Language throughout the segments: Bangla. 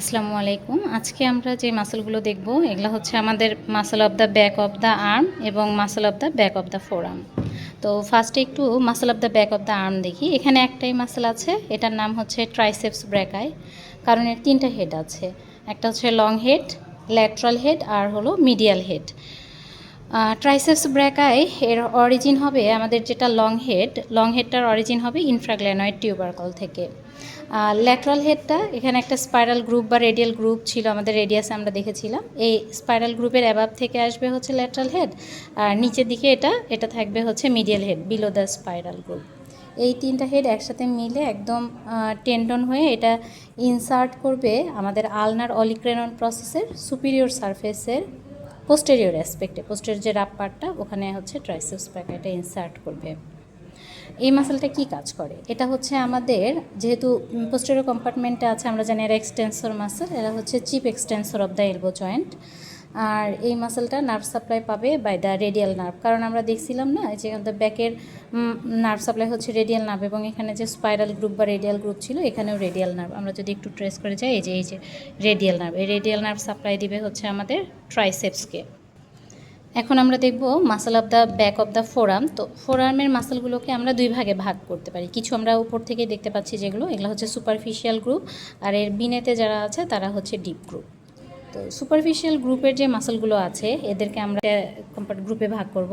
আসসালামু আলাইকুম। আজকে আমরা যে মাসলগুলো দেখব এগুলো হচ্ছে আমাদের muscle of the back of the arm এবং muscle of the back of the forearm. তো ফার্স্টে একটু muscle of the back of the arm দেখি। এখানে একটাই মাসল আছে, এটার নাম হচ্ছে ট্রাইসেপস ব্র্যাকাই। কারণ এর তিনটা হেড আছে, একটা হচ্ছে লং হেড, ল্যাটারাল হেড আর হলো মিডিয়াল হেড। ট্রাইসেপস ব্র্যাকাই এর অরিজিন হবে আমাদের যেটা লং হেডটার অরিজিন হবে ইনফ্রাগ্ল্যানয়েড টিউবারকল থেকে। ল্যাটারাল হেডটা এখানে একটা স্পাইরাল গ্রুপ বা রেডিয়াল গ্রুপ ছিল, আমাদের রেডিয়াসে আমরা দেখেছিলাম। এই স্পাইরাল গ্রুপের অ্যাবাব থেকে আসবে হচ্ছে ল্যাটারাল হেড, আর নিচের দিকে এটা থাকবে হচ্ছে medial head below the spiral group. এই তিনটা হেড একসাথে মিলে একদম টেন্ডন হয়ে এটা ইনসার্ট করবে আমাদের আলনার অলিক্রেনন প্রসেসের সুপিরিয়র সারফেসের পোস্টেরিয়র অ্যাসপেক্টে, পোস্টেরিয়র যে রাপ পার্টটা ওখানে হচ্ছে ট্রাইসেপস ব্র্যাকাইটা ইনসার্ট করবে। এই মাসলটা কি কাজ করে? এটা হচ্ছে আমাদের যেহেতু পোস্টেরিয়র কম্পার্টমেন্টে আছে, আমরা জানি এরা এক্সটেন্সর মাসল, এরা হচ্ছে chief extensor of the elbow joint. আর এই মাসলটা নার্ভ সাপ্লাই পাবে বাই দ্য রেডিয়াল নার্ভ। কারণ আমরা দেখছিলাম না যে আমাদের ব্যাকের নার্ভ সাপ্লাই হচ্ছে রেডিয়াল নার্ভ, এবং এখানে যে স্পাইরাল গ্রুপ বা রেডিয়াল গ্রুপ ছিল এখানেও রেডিয়াল নার্ভ। আমরা যদি একটু ট্রেস করে যাই, এই যে রেডিয়াল নার্ভ, এই রেডিয়াল নার্ভ সাপ্লাই দিবে হচ্ছে আমাদের ট্রাইসেপসকে। এখন আমরা দেখব muscle of the back of the forum. তো ফোরামের মাসলগুলোকে আমরা দুই ভাগে ভাগ করতে পারি। কিছু আমরা উপর থেকে দেখতে পাচ্ছি যেগুলো, এগুলো হচ্ছে সুপারফিশিয়াল গ্রুপ, আর এর বিনেতে যারা আছে তারা হচ্ছে ডিপ গ্রুপ। তো সুপারফিশিয়াল গ্রুপের যে মাসলগুলো আছে এদেরকে আমরা গ্রুপে ভাগ করব।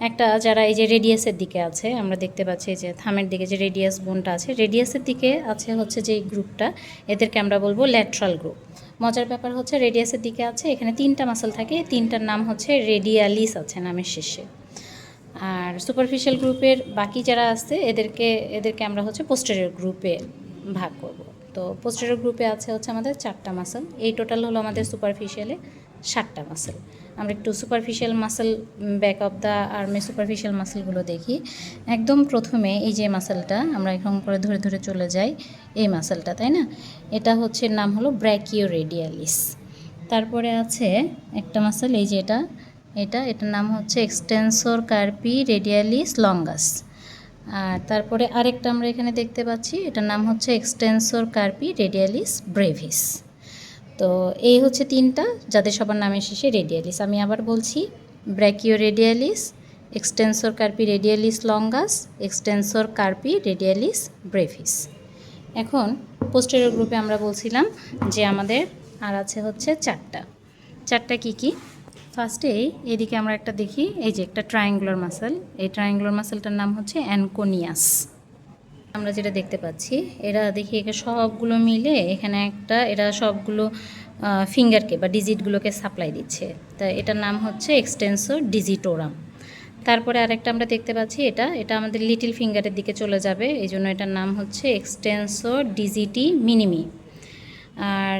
একটা যারা এই যে রেডিয়াসের দিকে আছে, আমরা দেখতে পাচ্ছি যে থামের দিকে যে রেডিয়াস বোনটা আছে, রেডিয়াসের দিকে আছে হচ্ছে যে গ্রুপটা, এদেরকে আমরা বলবো ল্যাটারাল গ্রুপ। মজার ব্যাপার হচ্ছে রেডিয়াসের দিকে আছে, এখানে তিনটা মাসল থাকে, তিনটার নাম হচ্ছে রেডিয়ালিস আছে নামের শেষে। আর সুপারফিশিয়াল গ্রুপের বাকি যারা আছে এদেরকে আমরা হচ্ছে পোস্টেরিয়র গ্রুপে ভাগ করব। তো পোস্টেরিয়র গ্রুপে আছে হচ্ছে আমাদের 4টা মাসল, এই টোটাল হলো আমাদের সুপারফিশিয়ালে 7টা মাসল। আমরা একটু superficial muscle back of the আর্মে সুপারফিশিয়াল মাসলগুলো দেখি। একদম প্রথমে এই যে মাসলটা, আমরা এরকম করে ধরে ধরে চলে যাই, এই মাসলটা, তাই না? এটা হচ্ছে নাম হলো ব্র্যাকিও রেডিয়ালিস। তারপরে আছে একটা মাসল, এই যে এটার নাম হচ্ছে এক্সটেন্সর কার্পি রেডিয়ালিস লঙ্গাস। আর তারপরে আরেকটা আমরা এখানে দেখতে পাচ্ছি, এটার নাম হচ্ছে এক্সটেন্সর কার্পি রেডিয়ালিস ব্রেভিস। তো এই হচ্ছে তিনটা, যাদের সবার নামের শেষে রেডিয়ালিস। আমি আবার বলছি, brachio radialis, extensor carpi radialis longus, extensor carpi radialis brevis. এখন পোস্টেরিয়র গ্রুপে আমরা বলছিলাম যে আমাদের আর আছে হচ্ছে চারটা কি? ফার্স্টেই এদিকে আমরা একটা দেখি, এই যে একটা ট্রায়াঙ্গুলার মাসল, এই ট্রায়াঙ্গুলার মাসলটার নাম হচ্ছে অ্যানকোনিয়াস। আমরা যেটা দেখতে পাচ্ছি, এরা দেখি একে সবগুলো মিলে এখানে এরা সবগুলো ফিঙ্গারকে বা ডিজিটগুলোকে সাপ্লাই দিচ্ছে, তা এটার নাম হচ্ছে এক্সটেন্সর ডিজিটোরাম। তারপরে আরেকটা আমরা দেখতে পাচ্ছি, এটা আমাদের লিটিল ফিঙ্গারের দিকে চলে যাবে, এই জন্য এটার নাম হচ্ছে এক্সটেন্সর ডিজিটি মিনিমি। আর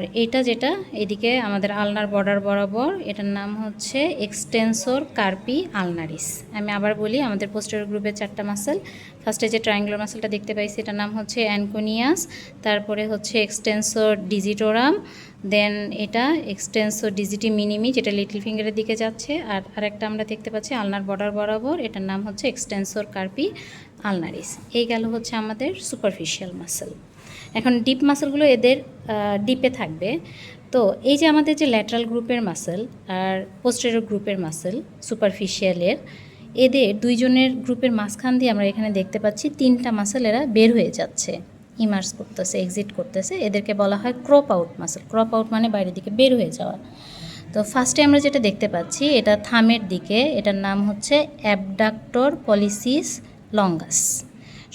যেটা এদিকে আমাদের আলনার বর্ডার বরাবর, এটার নাম হচ্ছে এক্সটেন্সর কার্পি আলনারিস। আমি আবার বলি, আমাদের পোস্টেরিয়র গ্রুপের 4টা মাসল। ফার্স্টে যে ট্রায়াঙ্গুলার মাসলটা দেখতে পাইছি এটার নাম হচ্ছে অ্যানকোনিয়াস, তারপরে হচ্ছে এক্সটেন্সর ডিজিটোরাম, দেন এটা এক্সটেন্সর ডিজিটি মিনিমি যেটা লিটল ফিঙ্গারের দিকে যাচ্ছে, আর আরেকটা আমরা দেখতে পাচ্ছি আলনার বর্ডার বরাবর, এটার নাম হচ্ছে এক্সটেন্সর কার্পি আলনারিস। এই গেল হচ্ছে আমাদের সুপারফিশিয়াল মাসল। এখন ডিপ মাসলগুলো এদের ডিপে থাকবে। তো এই যে আমাদের যে ল্যাটারাল গ্রুপের মাসল আর পোস্টেরিয়র গ্রুপের মাসল সুপারফিশিয়ালের, এদের দুইজনের গ্রুপের মাঝখান দিয়ে আমরা এখানে দেখতে পাচ্ছি 3টা মাসল এরা বের হয়ে যাচ্ছে, ইমার্জ করতেছে, এক্সিট করতেছে। এদেরকে বলা হয় crop out muscle. Crop out মানে বাইরের দিকে বের হয়ে যাওয়া। তো ফার্স্টে আমরা যেটা দেখতে পাচ্ছি, এটা থামের দিকে, এটার নাম হচ্ছে অ্যাবডাক্টর পলিসিস লঙ্গাস।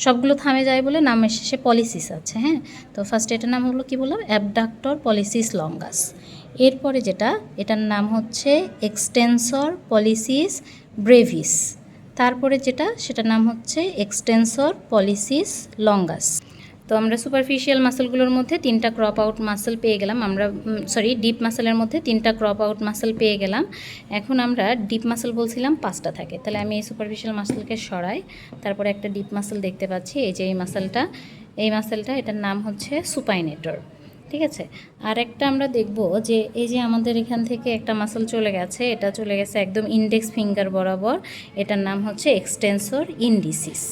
সবগুলো থামে যায় বলে নামের শেষে পলিসিস আছে, হ্যাঁ। তো ফার্স্টে এটার নাম হলো কি বললাম, অ্যাবডাক্টর পলিসিস লঙ্গাস। এরপরে এটার নাম হচ্ছে এক্সটেন্সর পলিসিস ব্রেভিস। তারপরে সেটার নাম হচ্ছে এক্সটেন্সর পলিসিস লঙ্গাস। তো আমরা সুপারফিশিয়াল মাসলগুলোর মধ্যে 3টা ক্রপ আউট মাসল পেয়ে গেলাম, ডিপ মাসলের মধ্যে 3টা ক্রপ আউট মাসল পেয়ে গেলাম। এখন আমরা ডিপ মাসল বলছিলাম 5টা থাকে, তাহলে আমি এই সুপারফিশিয়াল মাসলকে সরাই, তারপরে একটা ডিপ মাসল দেখতে পাচ্ছি, এই যে এই মাসলটা এটার নাম হচ্ছে সুপাইনেটর, ঠিক আছে। আর একটা আমরা দেখব যে এই যে আমাদের এখান থেকে একটা মাসল চলে গেছে, এটা চলে গেছে একদম ইন্ডেক্স ফিঙ্গার বরাবর, এটার নাম হচ্ছে এক্সটেন্সর ইন্ডিসিস।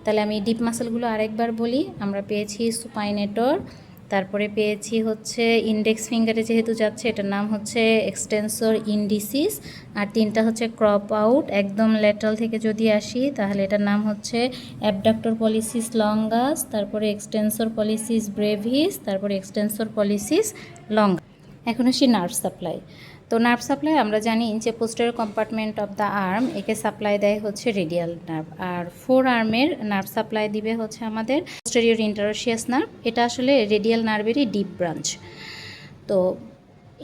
তাহলে আমি ডিপ মাসলগুলো আরেকবার বলি, আমরা পেয়েছি সুপাইনেটর, তারপরে পেয়েছি হচ্ছে ইন্ডেক্স ফিঙ্গারে যেহেতু যাচ্ছে এটার নাম হচ্ছে এক্সটেন্সর ইন্ডিসিস, আর তিনটা হচ্ছে ক্রপ আউট। একদম ল্যাটারাল থেকে যদি আসি তাহলে এটার নাম হচ্ছে অ্যাবডাক্টর পলিসিস লঙ্গাস, তারপরে এক্সটেন্সর পলিসিস ব্রেভিস, তারপরে এক্সটেন্সর পলিসিস লঙ্গাস। এখন আসি নার্ভ সাপ্লাই। তো নার্ভ সাপ্লাই আমরা জানি যে posterior compartment of the arm একে সাপ্লাই দেয় হচ্ছে রেডিয়াল নার্ভ, আর ফোর আর্মের নার্ভ সাপ্লাই দিবে হচ্ছে আমাদের পোস্টেরিয়র ইন্টারোশিয়াস নার্ভ। এটা আসলে রেডিয়াল নার্ভেরই ডিপ ব্রাঞ্চ। তো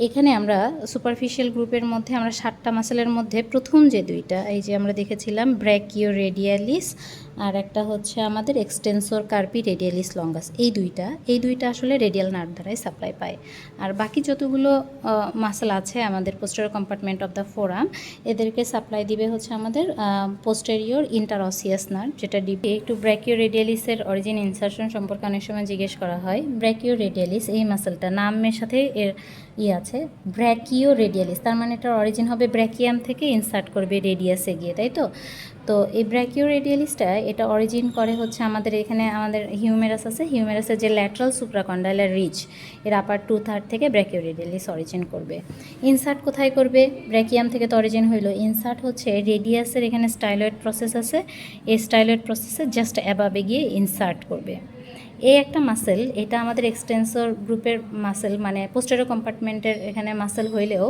এখানে আমরা সুপারফিশিয়াল গ্রুপের মধ্যে আমরা 7টা মাসেলের মধ্যে প্রথম যে দুইটা এই যে আমরা দেখেছিলাম ব্র্যাকিও রেডিয়ালিস, আর একটা হচ্ছে আমাদের এক্সটেন্সর কার্পি রেডিয়ালিস লঙ্গাস, এই দুইটা আসলে রেডিয়াল নার্ভ দ্বারাই সাপ্লাই পায়। আর বাকি যতগুলো মাসেল আছে আমাদের posterior compartment of the forum, এদেরকে সাপ্লাই দিবে হচ্ছে আমাদের পোস্টেরিয়র ইন্টারঅসিয়াস নার্ভ, যেটা ডিপে। একটু ব্র্যাকিও রেডিয়ালিসের অরিজিন ইনসারশন সম্পর্কে অনেক সময় জিজ্ঞেস করা হয়। ব্র্যাকিও রেডিয়ালিস এই মাসেলটা নামের সাথে এর আছে ব্র্যাকিও রেডিয়ালিস, তার মানে এটার অরিজিন হবে ব্র্যাকিয়াম থেকে ইনসার্ট করবে রেডিয়াসে গিয়ে, তাই তো। তো এই ব্র্যাকিও রেডিয়ালিসটা এটা অরিজিন করে হচ্ছে আমাদের এখানে আমাদের হিউমেরাস আছে, হিউমেরাসের যে ল্যাটারাল সুপ্রাকন্ডাইলার রিচ এর আপার 2/3 থেকে ব্র্যাকিও রেডিয়ালিস অরিজিন করবে। ইনসার্ট কোথায় করবে? ব্র্যাকিয়াম থেকে তো অরিজিন হইলো, ইনসার্ট হচ্ছে রেডিয়াসের এখানে স্টাইলয়েড প্রসেস আছে, এই স্টাইলয়েড প্রসেসে জাস্ট অ্যাবাবে গিয়ে ইনসার্ট করবে। এই একটা মাসেল, এটা আমাদের এক্সটেন্সর গ্রুপের মাসেল, মানে পোস্টেরিয়র কম্পার্টমেন্টের এখানে মাসেল হইলেও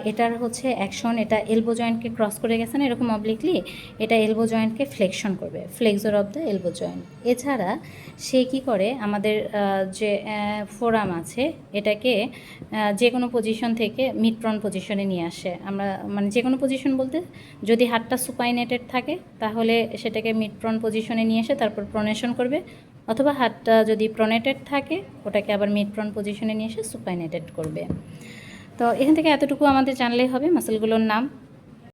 এটার হচ্ছে অ্যাকশন, এটা এলবো জয়েন্টকে ক্রস করে গেছে না এরকম অবলিকলি, এটা এলবো জয়েন্টকে ফ্লেকশন করবে, flexor of the elbow joint. এছাড়া সে কি করে আমাদের যে ফোরাম আছে এটাকে যে কোনো পজিশন থেকে মিড প্রন পজিশনে নিয়ে আসে। আমরা মানে যে কোনো পজিশন বলতে যদি হাতটা সুপাইনেটেড থাকে তাহলে সেটাকে মিড প্রন পজিশনে নিয়ে এসে তারপর প্রনেশন করবে, অথবা হাতটা যদি প্রনেটেড থাকে ওটাকে আবার মিড প্রন পজিশনে নিয়ে এসে সুপাইনেটেড করবে। তো এখান থেকে এতটুকু আমাদের জানলেই হবে মাসেলগুলোর নাম।